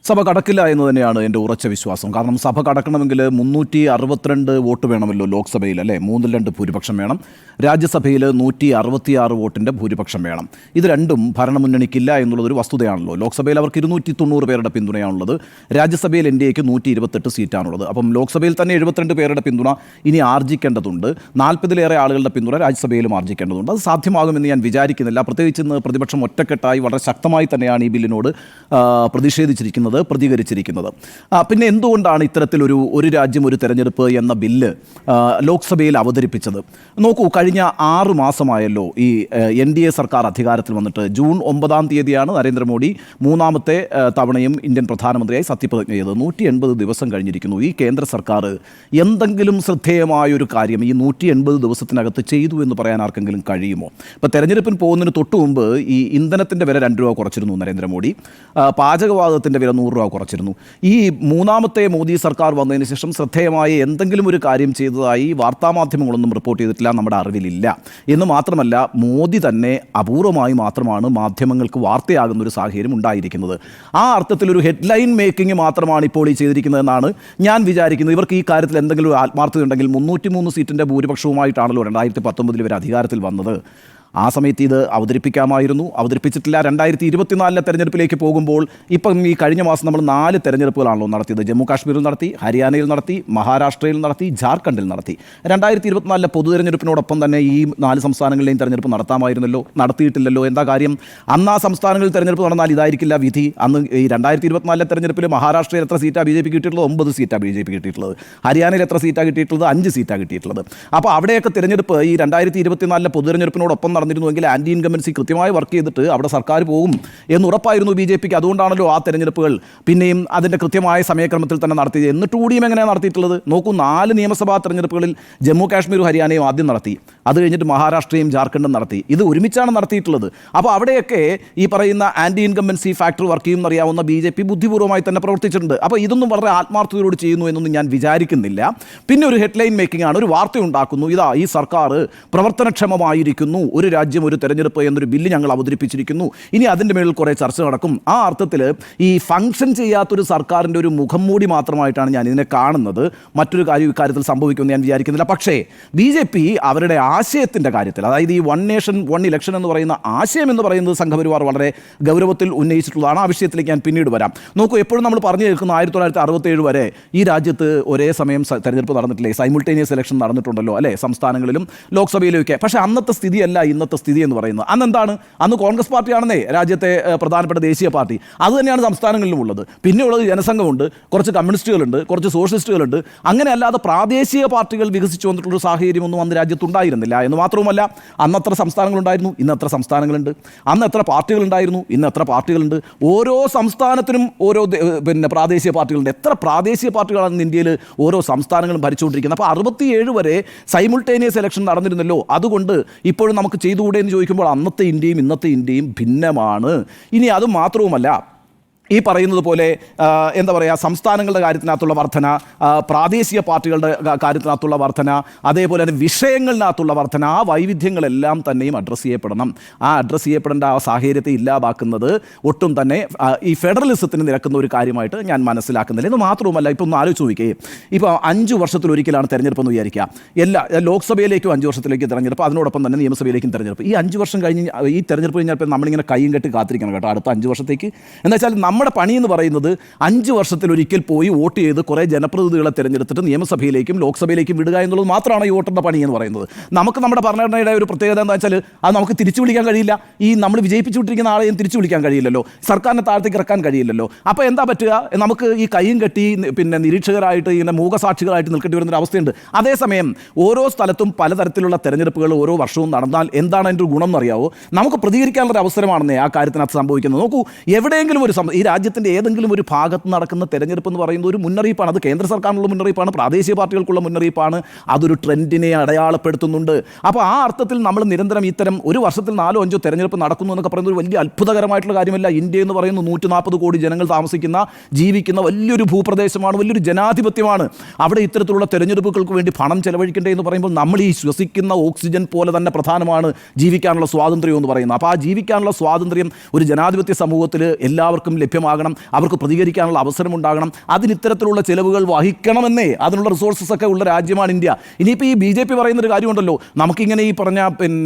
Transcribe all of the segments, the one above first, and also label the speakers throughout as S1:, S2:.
S1: സഭ കടക്കില്ല എന്ന് തന്നെയാണ് എൻ്റെ ഉറച്ച വിശ്വാസം. കാരണം സഭ കടക്കണമെങ്കിൽ 362 വോട്ട് വേണമല്ലോ ലോക്സഭയിൽ, അല്ലേ? 2 ഭൂരിപക്ഷം വേണം. രാജ്യസഭയിൽ 166 വോട്ടിൻ്റെ ഭൂരിപക്ഷം വേണം. ഇത് രണ്ടും ഭരണമുന്നണിക്കില്ല എന്നുള്ളതൊരു വസ്തുതയാണല്ലോ. ലോക്സഭയിൽ അവർക്ക് 290 പേരുടെ പിന്തുണയാണുള്ളത്. രാജ്യസഭയിൽ NDAക്ക് 128 സീറ്റാണുള്ളത്. അപ്പം ലോക്സഭയിൽ തന്നെ 72 പേരുടെ പിന്തുണ ഇനി ആർജിക്കേണ്ടതുണ്ട്. 40-ലേറെ ആളുകളുടെ പിന്തുണ രാജ്യസഭയിലും ആർജിക്കേണ്ടതുണ്ട്. അത് സാധ്യമാകുമെന്ന് ഞാൻ വിചാരിക്കുന്നില്ല. പ്രത്യേകിച്ച് ഇന്ന് പ്രതിപക്ഷം ഒറ്റക്കെട്ടായി വളരെ ശക്തമായി തന്നെയാണ് ഈ ബില്ലിനോട് പ്രതികരിച്ചിരിക്കുന്നത്. പിന്നെ എന്തുകൊണ്ടാണ് ഇത്തരത്തിലൊരു ഒരു രാജ്യം ഒരു തെരഞ്ഞെടുപ്പ് എന്ന ബില്ല് ലോക്സഭയിൽ അവതരിപ്പിച്ചത്? നോക്കൂ, കഴിഞ്ഞ 6 മാസമായല്ലോ ഈ NDA സർക്കാർ അധികാരത്തിൽ വന്നിട്ട്. ജൂൺ 9-ാം തീയതിയാണ് നരേന്ദ്രമോദി 3ാമത്തെ തവണയും ഇന്ത്യൻ പ്രധാനമന്ത്രിയായി സത്യപ്രതിജ്ഞ ചെയ്തത്. 180 ദിവസം കഴിഞ്ഞിരിക്കുന്നു. ഈ കേന്ദ്ര സർക്കാർ എന്തെങ്കിലും ശ്രദ്ധേയമായൊരു കാര്യം ഈ 180 ദിവസത്തിനകത്ത് ചെയ്തു എന്ന് പറയാൻ ആർക്കെങ്കിലും കഴിയുമോ? ഇപ്പോൾ തെരഞ്ഞെടുപ്പിന് പോകുന്നതിന് തൊട്ട് മുമ്പ് ഈ ഇന്ധനത്തിൻ്റെ വില 2 രൂപ കുറച്ചിരുന്നു നരേന്ദ്രമോദി. പാചകവാതകത്തിൻ്റെ വില 100 രൂപ കുറച്ചിരുന്നു. ഈ 3ാമത്തെ മോദി സർക്കാർ വന്നതിന് ശേഷം ശ്രദ്ധേയമായ എന്തെങ്കിലും ഒരു കാര്യം ചെയ്തതായി വാർത്താമാധ്യമങ്ങളൊന്നും റിപ്പോർട്ട് ചെയ്തിട്ടില്ല, നമ്മുടെ അറിവിലില്ല. എന്ന് മാത്രമല്ല, മോദി തന്നെ അപൂർവമായി മാത്രമാണ് മാധ്യമങ്ങൾക്ക് വാർത്തയാകുന്ന ഒരു സാഹചര്യം ഉണ്ടായിരിക്കുന്നത്. ആ അർത്ഥത്തിലൊരു ഹെഡ്ലൈൻ മേക്കിംഗ് മാത്രമാണ് ഇപ്പോൾ ഈ ചെയ്തിരിക്കുന്നതെന്നാണ് ഞാൻ വിചാരിക്കുന്നത്. ഇവർക്ക് ഈ കാര്യത്തിൽ എന്തെങ്കിലും ഒരു ആത്മാർത്ഥത ഉണ്ടെങ്കിൽ 303 സീറ്റിൻ്റെ ഭൂരിപക്ഷവുമായിട്ടാണല്ലോ 2019 ഇവർ അധികാരത്തിൽ വന്നത്. ആ സമയത്ത് ഇത് അവതരിപ്പിച്ചിട്ടില്ല. 2024 തെരഞ്ഞെടുപ്പിലേക്ക് പോകുമ്പോൾ ഇപ്പം ഈ കഴിഞ്ഞ മാസം നമ്മൾ 4 തെരഞ്ഞെടുപ്പുകളാണല്ലോ നടത്തിയത്. ജമ്മു കാശ്മീരിൽ നടത്തി, ഹരിയാനയിൽ നടത്തി, മഹാരാഷ്ട്രയിൽ നടത്തി, ജാർഖണ്ഡിൽ നടത്തി. 2024 പൊതു തെരഞ്ഞെടുപ്പിനോടൊപ്പം തന്നെ ഈ 4 സംസ്ഥാനങ്ങളിലെയും തെരഞ്ഞെടുപ്പ് നടത്തിയിട്ടില്ലല്ലോ. എന്താ കാര്യം? അന്ന് ആ സംസ്ഥാനങ്ങളിൽ തെരഞ്ഞെടുപ്പ് നടന്നാൽ ഇതായിരിക്കില്ല വിധി. അന്ന് ഈ 2024 തെരഞ്ഞെടുപ്പിൽ മഹാരാഷ്ട്രയിൽ എത്ര സീറ്റാണ് BJP കിട്ടിയിട്ടുള്ളത്? 9 സീറ്റാണ് BJP കിട്ടിയിട്ടുള്ളത്. ഹരിയാനയിൽ എത്ര സീറ്റാണ് കിട്ടിയിട്ടുള്ളത്? 5 സീറ്റാണ് കിട്ടിയിട്ടുള്ളത്. അപ്പോൾ അവിടെയൊക്കെ തെരഞ്ഞെടുപ്പ് ഈ 2024 പൊതു തെരഞ്ഞെടുപ്പിനോടൊപ്പം നടന്നിരുന്നുവെങ്കിൽ ആൻറ്റി ഇൻകംബൻസി കൃത്യമായി വർക്ക് ചെയ്തിട്ട് അവിടെ സർക്കാർ പോകും എന്നുറപ്പായിരുന്നു BJPക്ക്. അതുകൊണ്ടാണല്ലോ ആ തെരഞ്ഞെടുപ്പുകൾ പിന്നെയും അതിൻ്റെ കൃത്യമായ സമയക്രമത്തിൽ തന്നെ നടത്തിയത്. എന്നിട്ട് കൂടിയും എങ്ങനെയാണ് നടത്തിയിട്ടുള്ളത്? നോക്കൂ, 4 നിയമസഭാ തെരഞ്ഞെടുപ്പുകളിൽ ജമ്മു കാശ്മീരും ഹരിയാനയും ആദ്യം നടത്തി. അത് കഴിഞ്ഞിട്ട് മഹാരാഷ്ട്രയും ജാർഖണ്ഡും നടത്തി. ഇത് ഒരുമിച്ചാണ് നടത്തിയിട്ടുള്ളത്. അപ്പോൾ അവിടെയൊക്കെ ഈ പറയുന്ന ആൻറ്റി ഇൻകംബൻസി ഫാക്ടർ വർക്ക് ചെയ്യുമെന്നറിയാവുന്ന BJP ബുദ്ധിപൂർവ്വമായി തന്നെ പ്രവർത്തിച്ചിട്ടുണ്ട്. അപ്പോൾ ഇതൊന്നും വളരെ ആത്മാർത്ഥതയോട് ചെയ്യുന്നു എന്നൊന്നും ഞാൻ വിചാരിക്കുന്നില്ല. പിന്നെ ഒരു ഹെഡ്ലൈൻ മേക്കിംഗ് ആണ്, ഒരു വാർത്ത ഉണ്ടാക്കുന്നു. ഇതാ, ഈ സർക്കാർ പ്രവർത്തനക്ഷമമായിരിക്കുന്നു, ഒരു രാജ്യം ഒരു തെരഞ്ഞെടുപ്പ് എന്നൊരു ബില്ല് ഞങ്ങൾ അവതരിപ്പിച്ചിരിക്കുന്നു, ഇനി അതിൻ്റെ മേളിൽ കുറേ ചർച്ച നടക്കും. ആ അർത്ഥത്തിൽ ഈ ഫംഗ്ഷൻ ചെയ്യാത്തൊരു സർക്കാരിൻ്റെ ഒരു മുഖം മൂടി മാത്രമായിട്ടാണ് ഞാൻ ഇതിനെ കാണുന്നത്. മറ്റൊരു കാര്യം ഇക്കാര്യത്തിൽ സംഭവിക്കുമെന്ന് ഞാൻ വിചാരിക്കുന്നില്ല. പക്ഷേ BJP അവരുടെ ആശയത്തിൻ്റെ കാര്യത്തിൽ, അതായത് ഈ 1 നേഷൻ 1 ഇലക്ഷൻ എന്ന് പറയുന്ന ആശയം എന്ന് പറയുന്നത് സംഘപരിവാർ വളരെ ഗൗരവത്തിൽ ഉന്നയിച്ചിട്ടുള്ളതാണ്. ആ വിഷയത്തിലേക്ക് ഞാൻ പിന്നീട് വരാം. നോക്കൂ, എപ്പോഴും നമ്മൾ പറഞ്ഞു കേൾക്കുന്ന 1967 വരെ ഈ രാജ്യത്ത് ഒരേ സമയം തെരഞ്ഞെടുപ്പ് നടന്നിട്ടില്ലേ? സൈമിൾട്ടേനിയസ് ഇലക്ഷൻ നടന്നിട്ടുണ്ടല്ലോ, അല്ലേ? സംസ്ഥാനങ്ങളിലും ലോക്സഭയിലുമൊക്കെ. പക്ഷേ അന്നത്തെ സ്ഥിതിയല്ല ഇന്നത്തെ സ്ഥിതി എന്ന് പറയുന്നത്. അന്നെന്താണ്? അന്ന് കോൺഗ്രസ് പാർട്ടിയാണെന്നേ രാജ്യത്തെ പ്രധാനപ്പെട്ട ദേശീയ പാർട്ടി. അതുതന്നെയാണ് സംസ്ഥാനങ്ങളിലും ഉള്ളത്. പിന്നെ ഉള്ളത് ജനസംഘമുണ്ട്, കുറച്ച് കമ്മ്യൂണിസ്റ്റുകളുണ്ട്, കുറച്ച് സോഷ്യലിസ്റ്റുകളുണ്ട്. അങ്ങനെ അല്ലാതെ പ്രാദേശിക പാർട്ടികൾ വികസിച്ചു വന്നിട്ടുള്ളൊരു സാഹചര്യമൊന്നും അന്ന് രാജ്യത്തുണ്ടായിരുന്നില്ല. എന്ന് മാത്രവുമല്ല, അന്ന് എത്ര സംസ്ഥാനങ്ങളുണ്ടായിരുന്നു, ഇന്ന് എത്ര സംസ്ഥാനങ്ങളുണ്ട്? അന്ന് എത്ര പാർട്ടികളുണ്ടായിരുന്നു, ഇന്ന് എത്ര പാർട്ടികളുണ്ട്? ഓരോ സംസ്ഥാനത്തിനും ഓരോ പ്രാദേശിക പാർട്ടികളുണ്ട്. എത്ര പ്രാദേശിക പാർട്ടികളാണ് ഇന്ത്യയിൽ ഓരോ സംസ്ഥാനങ്ങളും ഭരിച്ചുകൊണ്ടിരിക്കുന്നത്. അപ്പോൾ 67 വരെ സൈമിൾട്ടേനിയസ് ഇലക്ഷൻ നടന്നിരുന്നല്ലോ. അതുകൊണ്ട് ഇപ്പോഴും നമുക്ക് ചെയ്തുകൂടെ എന്ന് ചോദിക്കുമ്പോൾ അന്നത്തെ ഇന്ത്യയും ഇന്നത്തെ ഇന്ത്യയും ഭിന്നമാണ്. ഇനി അത് മാത്രവുമല്ല, ഈ പറയുന്നത് പോലെ എന്താ പറയുക, സംസ്ഥാനങ്ങളുടെ കാര്യത്തിനകത്തുള്ള വർധന, പ്രാദേശിക പാർട്ടികളുടെ കാര്യത്തിനകത്തുള്ള വർധന, അതേപോലെ തന്നെ വിഷയങ്ങളിനകത്തുള്ള വർധന, ആ വൈവിധ്യങ്ങളെല്ലാം തന്നെയും അഡ്രസ്സ് ചെയ്യപ്പെടണം. ആ അഡ്രസ്സ് ചെയ്യപ്പെടേണ്ട ആ സാഹചര്യത്തെ ഇല്ലാതാക്കുന്നത് ഒട്ടും തന്നെ ഈ ഫെഡറലിസത്തിന് നിരക്കുന്ന ഒരു കാര്യമായിട്ട് ഞാൻ മനസ്സിലാക്കുന്നില്ല. എന്ന് മാത്രവുമല്ല, ഇപ്പോൾ ഒന്ന് ആലോചിച്ച് നോക്കിയേ, ഇപ്പോൾ 5 വർഷത്തിലൊരിക്കലാണ് തെരഞ്ഞെടുപ്പ് എന്ന് വിചാരിക്കുക. ലോക്സഭയിലേക്കും 5 വർഷത്തിലേക്ക് തെരഞ്ഞെടുപ്പ്, അതിനോടൊപ്പം തന്നെ നിയമസഭയിലേക്കും തെരഞ്ഞെടുപ്പ്. ഈ 5 വർഷം കഴിഞ്ഞ് ഈ തെരഞ്ഞെടുപ്പ് കഴിഞ്ഞാൽ നമ്മളിങ്ങനെ കൈയും കെട്ടി കാത്തിരിക്കണം കേട്ടോ അടുത്ത 5 വർഷത്തേക്ക്. എന്താ വെച്ചാൽ നമ്മുടെ പണി എന്ന് പറയുന്നത് 5 വർഷത്തിലൊരിക്കൽ പോയി വോട്ട് ചെയ്ത് കുറേ ജനപ്രതിനിധികളെ തിരഞ്ഞെടുത്തിട്ട് നിയമസഭയിലേക്കും ലോക്സഭയിലേക്കും വിടുക എന്നുള്ളത് മാത്രമാണ് ഈ വോട്ടറിൻ്റെ പണി എന്ന് പറയുന്നത്. നമുക്ക് നമ്മുടെ ഭരണഘടനയുടെ ഒരു പ്രത്യേകത എന്താ വെച്ചാൽ അത് നമുക്ക് തിരിച്ചു വിളിക്കാൻ കഴിയില്ല. ഈ നമ്മൾ വിജയിപ്പിച്ചു വിട്ടിരിക്കുന്ന ആളെയും തിരിച്ചു വിളിക്കാൻ കഴിയില്ലല്ലോ, സർക്കാരിനെ താഴത്തേക്ക് ഇറക്കാൻ കഴിയില്ലല്ലോ. അപ്പോൾ എന്താ പറ്റുക? നമുക്ക് ഈ കൈയും കെട്ടി പിന്നെ നിരീക്ഷകരായിട്ട് ഇങ്ങനെ മൂകസാക്ഷികളായിട്ട് നിൽക്കേണ്ടി വരുന്നൊരു അവസ്ഥയുണ്ട്. അതേസമയം ഓരോ സ്ഥലത്തും പലതരത്തിലുള്ള തെരഞ്ഞെടുപ്പുകൾ ഓരോ വർഷവും നടന്നാൽ എന്താണ് അതിൻ്റെ ഒരു ഗുണം എന്നറിയാവോ? നമുക്ക് പ്രതികരിക്കാനുള്ള അവസരമാണെന്നേ ആ കാര്യത്തിനകത്ത് സംഭവിക്കുന്നത്. നോക്കൂ, എവിടെയെങ്കിലും ഈ രാജ്യത്തിൻ്റെ ഏതെങ്കിലും ഒരു ഭാഗത്ത് നടക്കുന്ന തെരഞ്ഞെടുപ്പ് എന്ന് പറയുന്നത് ഒരു മുന്നറിയിപ്പാണ്. അത് കേന്ദ്ര സർക്കാരിനുള്ള മുന്നറിയിപ്പാണ്, പ്രാദേശിക പാർട്ടികൾക്കുള്ള മുന്നറിയിപ്പാണ്. അതൊരു ട്രെൻഡിനെ അടയാളപ്പെടുത്തുന്നുണ്ട്. അപ്പോൾ ആ അർത്ഥത്തിൽ നമ്മൾ നിരന്തരം ഇത്തരം ഒരു വർഷത്തിൽ 4-5 തെരഞ്ഞെടുപ്പ് നടക്കുന്നു എന്നൊക്കെ പറയുന്നത് ഒരു വലിയ അത്ഭുതകരമായിട്ടുള്ള കാര്യമല്ല. ഇന്ത്യ എന്ന് പറയുന്നത് 140 കോടി ജനങ്ങൾ താമസിക്കുന്ന ജീവിക്കുന്ന വലിയൊരു ഭൂപ്രദേശമാണ്, വലിയൊരു ജനാധിപത്യമാണ്. അവിടെ ഇത്തരത്തിലുള്ള തെരഞ്ഞെടുപ്പുകൾക്ക് വേണ്ടി പണം ചെലവഴിക്കേണ്ടത് എന്ന് പറയുമ്പോൾ നമ്മൾ ഈ ശ്വസിക്കുന്ന ഓക്സിജൻ പോലെ തന്നെ പ്രധാനമാണ് ജീവിക്കാനുള്ള സ്വാതന്ത്ര്യം എന്ന് പറയുന്നത്. അപ്പോൾ ആ ജീവിക്കാനുള്ള സ്വാതന്ത്ര്യം ഒരു ജനാധിപത്യ സമൂഹത്തിൽ എല്ലാവർക്കും ലഭ്യമാണ്. ലഭ്യമാകണം, അവർക്ക് പ്രതികരിക്കാനുള്ള അവസരമുണ്ടാകണം, അതിന് ഇത്തരത്തിലുള്ള ചിലവുകൾ വഹിക്കണമെന്നേ, അതിനുള്ള റിസോഴ്സസ് ഒക്കെ ഉള്ള രാജ്യമാണ് ഇന്ത്യ. ഇനിയിപ്പോൾ ഈ BJP പറയുന്നൊരു കാര്യമുണ്ടല്ലോ, നമുക്കിങ്ങനെ ഈ പറഞ്ഞ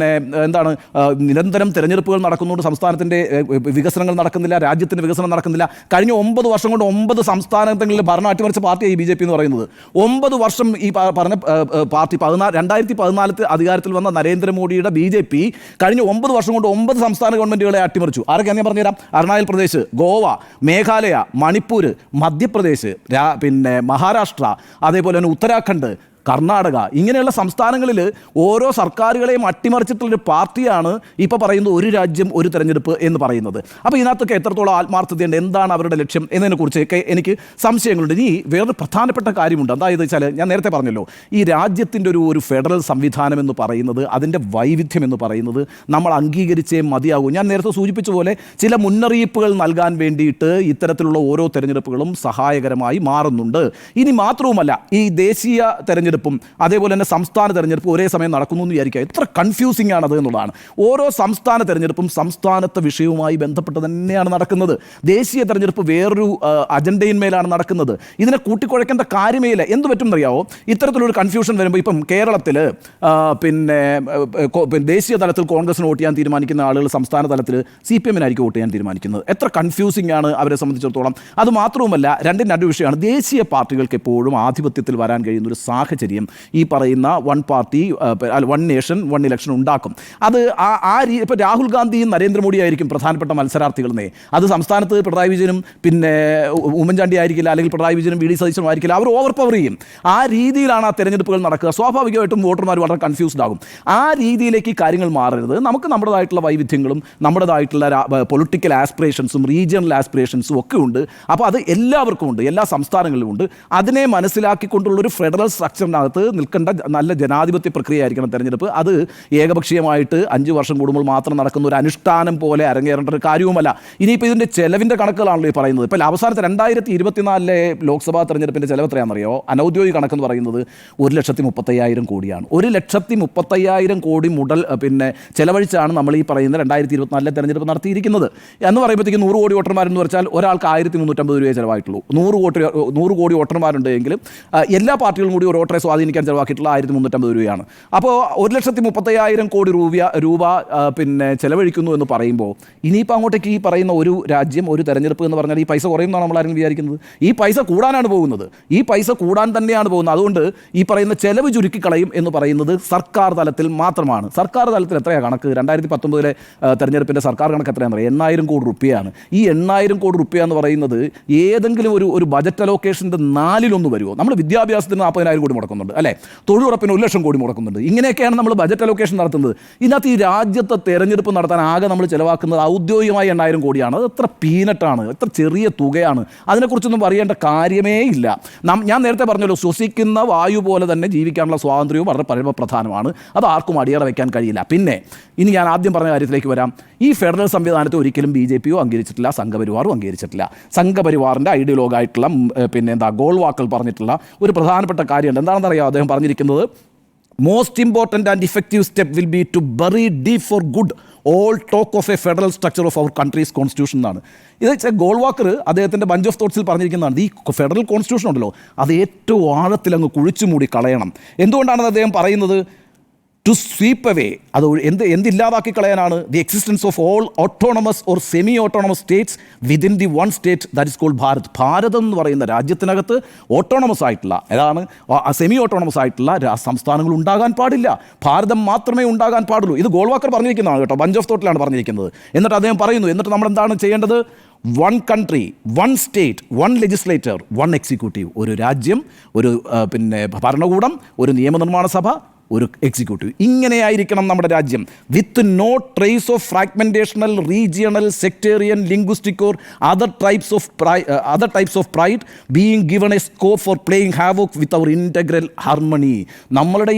S1: എന്താണ് നിരന്തരം തിരഞ്ഞെടുപ്പുകൾ നടക്കുന്നുണ്ട്, സംസ്ഥാനത്തിൻ്റെ വികസനങ്ങൾ നടക്കുന്നില്ല, രാജ്യത്തിൻ്റെ വികസനം നടക്കുന്നില്ല. കഴിഞ്ഞ 9 വർഷം കൊണ്ട് 9 സംസ്ഥാനങ്ങളിൽ ഭരണം അട്ടിമറിച്ച പാർട്ടിയാണ് ഈ BJP എന്ന് പറയുന്നത്. 9 വർഷം ഈ പറഞ്ഞ പാർട്ടി 2014 അധികാരത്തിൽ വന്ന നരേന്ദ്രമോദിയുടെ BJP കഴിഞ്ഞ 9 വർഷം കൊണ്ട് 9 സംസ്ഥാന ഗവൺമെൻറ്റുകളെ അട്ടിമറിച്ചു. ആരൊക്കെയാണ് ഞാൻ പറഞ്ഞുതരാം: അരുണാചൽ പ്രദേശ്, ഗോവ, മേഘാലയ, മണിപ്പൂർ, മധ്യപ്രദേശ്, മഹാരാഷ്ട്ര, അതേപോലെ തന്നെ ഉത്തരാഖണ്ഡ്, കർണാടക, ഇങ്ങനെയുള്ള സംസ്ഥാനങ്ങളിൽ ഓരോ സർക്കാരുകളെയും അട്ടിമറിച്ചിട്ടുള്ളൊരു പാർട്ടിയാണ് ഇപ്പോൾ പറയുന്നത് ഒരു രാജ്യം ഒരു തെരഞ്ഞെടുപ്പ് എന്ന് പറയുന്നത്. അപ്പോൾ ഇതിനകത്തൊക്കെ എത്രത്തോളം ആത്മാർത്ഥതയുണ്ട്, എന്താണ് അവരുടെ ലക്ഷ്യം എന്നതിനെക്കുറിച്ചൊക്കെ എനിക്ക് സംശയങ്ങളുണ്ട്. ഇനി വേറൊരു പ്രധാനപ്പെട്ട കാര്യമുണ്ട്. അതായത് വെച്ചാൽ ഞാൻ നേരത്തെ പറഞ്ഞല്ലോ, ഈ രാജ്യത്തിൻ്റെ ഒരു ഫെഡറൽ സംവിധാനം എന്ന് പറയുന്നത്, അതിൻ്റെ വൈവിധ്യം എന്ന് പറയുന്നത് നമ്മൾ അംഗീകരിച്ചേ മതിയാകൂ. ഞാൻ നേരത്തെ സൂചിപ്പിച്ച പോലെ ചില മുന്നറിയിപ്പുകൾ നൽകാൻ വേണ്ടിയിട്ട് ഇത്തരത്തിലുള്ള ഓരോ തെരഞ്ഞെടുപ്പുകളും സഹായകരമായി മാറുന്നുണ്ട്. ഇനി മാത്രവുമല്ല, ഈ ദേശീയ തെരഞ്ഞെടുപ്പും അതേപോലെ തന്നെ സംസ്ഥാന തെരഞ്ഞെടുപ്പും ഒരേ സമയം നടക്കുന്നു എന്ന് വിചാരിക്കുക. എത്ര കൺഫ്യൂസിംഗ് ആണത് എന്നുള്ളതാണ്. ഓരോ സംസ്ഥാന തെരഞ്ഞെടുപ്പും സംസ്ഥാനത്തെ വിഷയവുമായി ബന്ധപ്പെട്ട് തന്നെയാണ് നടക്കുന്നത്. ദേശീയ തെരഞ്ഞെടുപ്പ് വേറൊരു അജണ്ടയിന്മേലാണ് നടക്കുന്നത്. ഇതിനെ കൂട്ടിക്കുഴയ്ക്കേണ്ട കാര്യമേ ഇല്ല. എന്ത് പറ്റും എന്നറിയാവോ? ഇത്തരത്തിലൊരു കൺഫ്യൂഷൻ വരുമ്പോൾ ഇപ്പം കേരളത്തിൽ ദേശീയ തലത്തിൽ കോൺഗ്രസിന് വോട്ട് ചെയ്യാൻ തീരുമാനിക്കുന്ന ആളുകൾ സംസ്ഥാന തലത്തിൽ CPM-നായിരിക്കും വോട്ട് ചെയ്യാൻ തീരുമാനിക്കുന്നത്. എത്ര കൺഫ്യൂസിംഗ് ആണ് അവരെ സംബന്ധിച്ചിടത്തോളം. അത് മാത്രവുമല്ല, രണ്ടിൻ്റെ രണ്ട് വിഷയമാണ്. ദേശീയ പാർട്ടികൾക്ക് എപ്പോഴും ആധിപത്യത്തിൽ വരാൻ കഴിയുന്ന ഒരു സാഹചര്യം ഈ പറയുന്ന one party one nation one election ഉണ്ടാക്കും. അത് ഇപ്പോൾ രാഹുൽ ഗാന്ധിയും നരേന്ദ്രമോദി ആയിരിക്കും പ്രധാനപ്പെട്ട മത്സരാർത്ഥികളെന്നേ. അത് സംസ്ഥാനത്ത് പിണറായി വിജയനും ഉമ്മൻചാണ്ടി ആയിരിക്കില്ല, അല്ലെങ്കിൽ പിണറായി വിജയനും VD സതീശനും ആയിരിക്കില്ല. അവർ ഓവർ പവർ ചെയ്യും. ആ രീതിയിലാണ് ആ തെരഞ്ഞെടുപ്പുകൾ നടക്കുക. സ്വാഭാവികമായിട്ടും വോട്ടർമാർ വളരെ കൺഫ്യൂസ്ഡ് ആകും. ആ രീതിയിലേക്ക് കാര്യങ്ങൾ മാറരുത്. നമുക്ക് നമ്മുടേതായിട്ടുള്ള വൈവിധ്യങ്ങളും നമ്മുടേതായിട്ടുള്ള പൊളിറ്റിക്കൽ ആസ്പിറേഷൻസും റീജിയണൽ ആസ്പിറേഷൻസും ഒക്കെ ഉണ്ട്. അപ്പോൾ അത് എല്ലാവർക്കും ഉണ്ട്, എല്ലാ സംസ്ഥാനങ്ങളിലും ഉണ്ട്. അതിനെ മനസ്സിലാക്കിക്കൊണ്ടുള്ളൊരു ഫെഡറൽ സ്ട്രക്ചറിനകത്ത് നിൽക്കേണ്ട നല്ല ജനാധിപത്യ പ്രക്രിയ ആയിരിക്കണം തെരഞ്ഞെടുപ്പ്. അത് ഏകപക്ഷീയമായിട്ട് 5 വർഷം കൂടുമ്പോൾ മാത്രം നടക്കുന്ന ഒരു അനുഷ്ഠാനം പോലെ അരങ്ങേറേണ്ട ഒരു കാര്യവുമല്ല. ഇനിയിപ്പോൾ ഇതിൻ്റെ ചെലവിൻ്റെ കണക്കുകളാണല്ലോ ഈ പറയുന്നത്. ഇപ്പോൾ അവസാനത്തെ 2024 ലോക്സഭാ തെരഞ്ഞെടുപ്പിൻ്റെ ചെലവ് എത്രയാണെന്നറിയോ? അനൗദ്യോഗിക കണക്കെന്ന് പറയുന്നത് 1,35,000 കോടിയാണ്. 1,35,000 കോടി ചെലവഴിച്ചാണ് നമ്മൾ ഈ പറയുന്ന 2024 തെരഞ്ഞെടുപ്പ് നടത്തിയിരിക്കുന്നത്. എന്ന് പറയുമ്പോഴത്തേക്ക് 100 കോടി വോട്ടർമാരെന്ന് വെച്ചാൽ ഒരാൾക്ക് 1,350 രൂപയെ ചിലവായിട്ടുള്ളൂ. 100 കോടി വോട്ടർമാരുണ്ടെങ്കിലും എല്ലാ പാർട്ടികളും കൂടി ഒരു വോട്ടറെ സ്വാധീനിക്കാൻ ചിലവാക്കിയിട്ടുള്ള 1,350 രൂപയാണ്. അപ്പോൾ 1,35,000 കോടി രൂപ ചെലവഴിക്കുന്നു എന്ന് പറയുമ്പോൾ ഇനിയിപ്പോൾ അങ്ങോട്ടേക്ക് ഈ പറയുന്ന ഒരു രാജ്യം ഒരു തെരഞ്ഞെടുപ്പ് എന്ന് പറഞ്ഞാൽ ഈ പൈസ കുറയുമെന്നാണ് നമ്മളാരും വിചാരിക്കുന്നത്. ഈ പൈസ കൂടാനാണ് പോകുന്നത്. ഈ പൈസ കൂടാൻ തന്നെയാണ് പോകുന്നത്. അതുകൊണ്ട് ഈ പറയുന്ന ചെലവ് ചുരുക്കിക്കളയും എന്ന് പറയുന്നത് സർക്കാർ തലത്തിൽ മാത്രമാണ്. സർക്കാർ തലത്തിൽ എത്രയാണ് കണക്ക്? 2019 തെരഞ്ഞെടുപ്പിൻ്റെ സർക്കാർ കണക്ക് എത്രയാണെന്ന് പറയാം? 8,000 കോടി രൂപയാണ്. ഈ 8,000 കോടി രൂപ എന്ന് പറയുന്നത് ഏതെങ്കിലും ഒരു ബജറ്റ് അലോക്കേഷൻ്റെ 4-1 വരുമോ? നമ്മൾ വിദ്യാഭ്യാസത്തിന് 40,000 കോടി മുടക്കുന്നുണ്ട്, അല്ലേ? തൊഴിലുറപ്പിന് 1,00,000 കോടി മുടക്കുന്നുണ്ട്. ഇങ്ങനെയൊക്കെയാണ് നമ്മൾ ബജറ്റ് അലോക്കേഷൻ നടത്തുന്നത്. ഇതിനകത്ത് ഈ രാജ്യത്തെ തെരഞ്ഞെടുപ്പ് നടത്താൻ ആകെ നമ്മൾ ചിലവാക്കുന്നത് ഔദ്യോഗികമായി 8,000 കോടിയാണ്. അത് എത്ര പീനട്ടാണ്, എത്ര ചെറിയ തുകയാണ്. അതിനെക്കുറിച്ചൊന്നും അറിയേണ്ട കാര്യമേ ഇല്ല. ഞാൻ നേരത്തെ പറഞ്ഞല്ലോ, ശ്വസിക്കുന്ന വായു പോലെ തന്നെ ജീവിക്കാനുള്ള സ്വാതന്ത്ര്യവും വളരെ പരമപ്രധാനമാണ്. അത് ആർക്കും അടിയറ വയ്ക്കാൻ കഴിയില്ല. പിന്നെ ഇനി ഞാൻ ആദ്യം പറഞ്ഞ കാര്യത്തിലേക്ക് വരാം. ഈ ഫെഡറൽ സംവിധാനത്തെ ഒരിക്കലും BJP-യോ അംഗീകരിച്ചിട്ടില്ല, സംഘപരിവാറും അംഗീകരിച്ചിട്ടില്ല. സംഘപരിവാറിൻ്റെ ഐഡിയോളോഗായിട്ടുള്ള ഗോൾവാക്കർ പറഞ്ഞിട്ടുള്ള ഒരു പ്രധാനപ്പെട്ട കാര്യമുണ്ട്. എന്താണെന്നറിയാം അദ്ദേഹം പറഞ്ഞിരിക്കുന്നത്? Most important and effective step will be to bury deep for good all talk of a federal structure of our country's constitution എന്നാണ്. ഇത് ഗോൾവാക്കർ അദ്ദേഹത്തിൻ്റെ ബഞ്ച് ഓഫ് തോട്ട്സിൽ പറഞ്ഞിരിക്കുന്നതാണ്. ഈ ഫെഡറൽ കോൺസ്റ്റിറ്റ്യൂഷൻ ഉണ്ടല്ലോ, അത് ഏറ്റവും ആഴത്തിൽ അങ്ങ് കുഴിച്ചു മൂടി കളയണം. എന്തുകൊണ്ടാണെന്ന് അദ്ദേഹം പറയുന്നത്? ടു സ്വീപ്പ് അവേ, അത് എന്തില്ലാതാക്കി കളയാനാണ്? The existence of all autonomous or semi autonomous states within the one state that is called Bharat. Bharatam എന്ന് പറയുന്ന രാജ്യത്തിനകത്ത് ഓട്ടോണമസ് ആയിട്ടുള്ള, ഏതാണ് സെമി ഓട്ടോണമസ് ആയിട്ടുള്ള സംസ്ഥാനങ്ങൾ ഉണ്ടാകാൻ പാടില്ല. ഭാരതം മാത്രമേ ഉണ്ടാകാൻ പാടുള്ളൂ. ഇത് ഗോൾവാക്കർ പറഞ്ഞിരിക്കുന്നതാണ് കേട്ടോ, ബഞ്ച് ഓഫ് തോട്ടിലാണ് പറഞ്ഞിരിക്കുന്നത്. എന്നിട്ട് അദ്ദേഹം പറയുന്നു, എന്നിട്ട് നമ്മൾ എന്താണ് ചെയ്യേണ്ടത്? 1 country, 1 state, 1 legislator, 1 executive. ഒരു രാജ്യം, ഒരു ഭരണകൂടം, ഒരു നിയമനിർമ്മാണ സഭ, ഒരു എക്സിക്യൂട്ടീവ്. ഇങ്ങനെയായിരിക്കണം നമ്മുടെ രാജ്യം. With no trace of fragmentational, regional, sectarian, linguistic or other types of pride being given a scope for playing havoc with our integral harmony. നമ്മളുടെ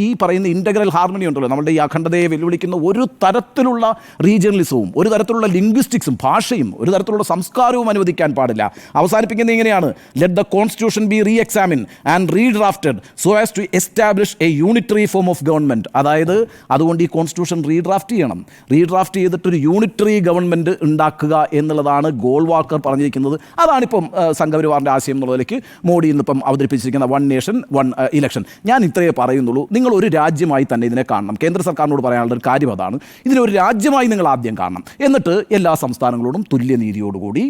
S1: ഈ പറയുന്ന ഇൻറ്റഗ്രൽ ഹാർമണി ഉണ്ടല്ലോ, നമ്മളുടെ ഈ അഖണ്ഡതയെ വെല്ലുവിളിക്കുന്ന ഒരു തരത്തിലുള്ള റീജിയണലിസവും ഒരു തരത്തിലുള്ള ലിംഗ്വിസ്റ്റിക്സും ഭാഷയും ഒരു തരത്തിലുള്ള സംസ്കാരവും അനുവദിക്കാൻ പാടില്ല. അവസാനിപ്പിക്കുന്നത് ഇങ്ങനെയാണ്: let the constitution be re examine and redrafted so as to establish a unitary unitary form of government, അതായത് അതുകൊണ്ട് ഈ കോൺസ്റ്റിറ്റ്യൂഷൻ റീഡ്രാഫ്റ്റ് ചെയ്യണം. റീഡ്രാഫ്റ്റ് ചെയ്തിട്ടൊരു യൂണിറ്ററി ഗവൺമെൻറ് ഉണ്ടാക്കുക എന്നുള്ളതാണ് ഗോൾവാൾക്കർ പറഞ്ഞിരിക്കുന്നത്. അതാണിപ്പം സംഘപരിവാറിൻ്റെ ആശയം എന്നുള്ളതിലേക്ക് മോഡി ഇന്നിപ്പം അവതരിപ്പിച്ചിരിക്കുന്ന 1 നേഷൻ 1 ഇലക്ഷൻ. ഞാൻ ഇത്രയേ പറയുന്നുള്ളൂ, നിങ്ങൾ ഒരു രാജ്യമായി തന്നെ ഇതിനെ കാണണം. കേന്ദ്ര സർക്കാരിനോട് പറയാനുള്ള ഒരു കാര്യം അതാണ്. ഇതിനൊരു രാജ്യമായി നിങ്ങൾ ആദ്യം കാണണം, എന്നിട്ട് എല്ലാ സംസ്ഥാനങ്ങളോടും തുല്യനീതിയോടുകൂടി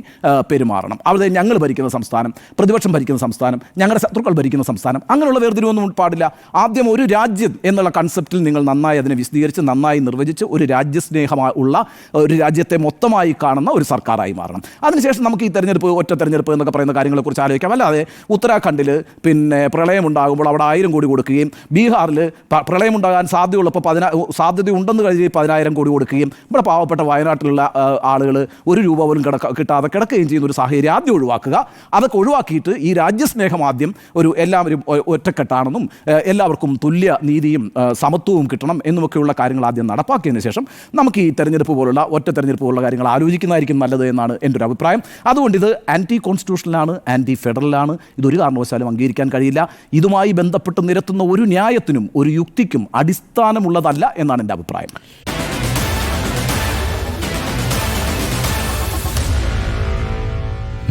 S1: പെരുമാറണം. അവിടെ ഞങ്ങൾ ഭരിക്കുന്ന സംസ്ഥാനം, പ്രതിപക്ഷം ഭരിക്കുന്ന സംസ്ഥാനം, ഞങ്ങളുടെ ശത്രുക്കൾ ഭരിക്കുന്ന സംസ്ഥാനം, അങ്ങനെയുള്ള വേർതിരിവൊന്നും പാടില്ല. ആദ്യം ഒരു രാജ്യം എന്നുള്ള കൺസെപ്റ്റിൽ നിങ്ങൾ നന്നായി അതിനെ വിശദീകരിച്ച് നന്നായി നിർവചിച്ച് ഒരു രാജ്യസ്നേഹമുള്ള ഒരു രാജ്യത്തെ മൊത്തമായി കാണുന്ന ഒരു സർക്കാരായി മാറണം. അതിനുശേഷം നമുക്ക് ഈ തെരഞ്ഞെടുപ്പ്, ഒറ്റ തെരഞ്ഞെടുപ്പ് എന്നൊക്കെ പറയുന്ന കാര്യങ്ങളെക്കുറിച്ച് ആലോചിക്കാം. അല്ലാതെ ഉത്തരാഖണ്ഡിൽ പിന്നെ പ്രളയം ഉണ്ടാകുമ്പോൾ അവിടെ 1000 കോടി കൊടുക്കുകയും ബീഹാറിൽ പ്രളയം ഉണ്ടാകാൻ സാധ്യതയുള്ളപ്പോൾ സാധ്യതയുണ്ടെന്ന് കരുതി 10,000 കോടി കൊടുക്കുകയും ഇവിടെ പാവപ്പെട്ട വയനാട്ടിലുള്ള ആളുകൾ 1 രൂപ പോലും കിട്ടാതെ കിടക്കുകയും ചെയ്യുന്ന ഒരു സാഹചര്യം ആദ്യം ഒഴിവാക്കുക. അതൊക്കെ ഒഴിവാക്കിയിട്ട് ഈ രാജ്യസ്നേഹം ആദ്യം എല്ലാവരും ഒറ്റക്കെട്ടാണെന്നും എല്ലാവർക്കും തുല്യ നീതിയും സമത്വവും കിട്ടണം എന്നുമൊക്കെയുള്ള കാര്യങ്ങൾ ആദ്യം നടപ്പാക്കിയതിന് ശേഷം നമുക്ക് ഈ തെരഞ്ഞെടുപ്പ് പോലുള്ള ഒറ്റ തെരഞ്ഞെടുപ്പ് പോലുള്ള കാര്യങ്ങൾ ആലോചിക്കുന്നതായിരിക്കും നല്ലത് എന്നാണ് എൻ്റെ ഒരു അഭിപ്രായം. അതുകൊണ്ട് ഇത് ആൻറ്റി കോൺസ്റ്റിറ്റ്യൂഷണലാണ്, ആൻറ്റി ഫെഡറലാണ്. ഇതൊരു കാരണവശാലും അംഗീകരിക്കാൻ കഴിയില്ല. ഇതുമായി ബന്ധപ്പെട്ട് നിരത്തുന്ന ഒരു ന്യായത്തിനും ഒരു യുക്തിക്കും അടിസ്ഥാനമുള്ളതല്ല എന്നാണ് എൻ്റെ അഭിപ്രായം.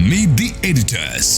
S2: Meet the editors.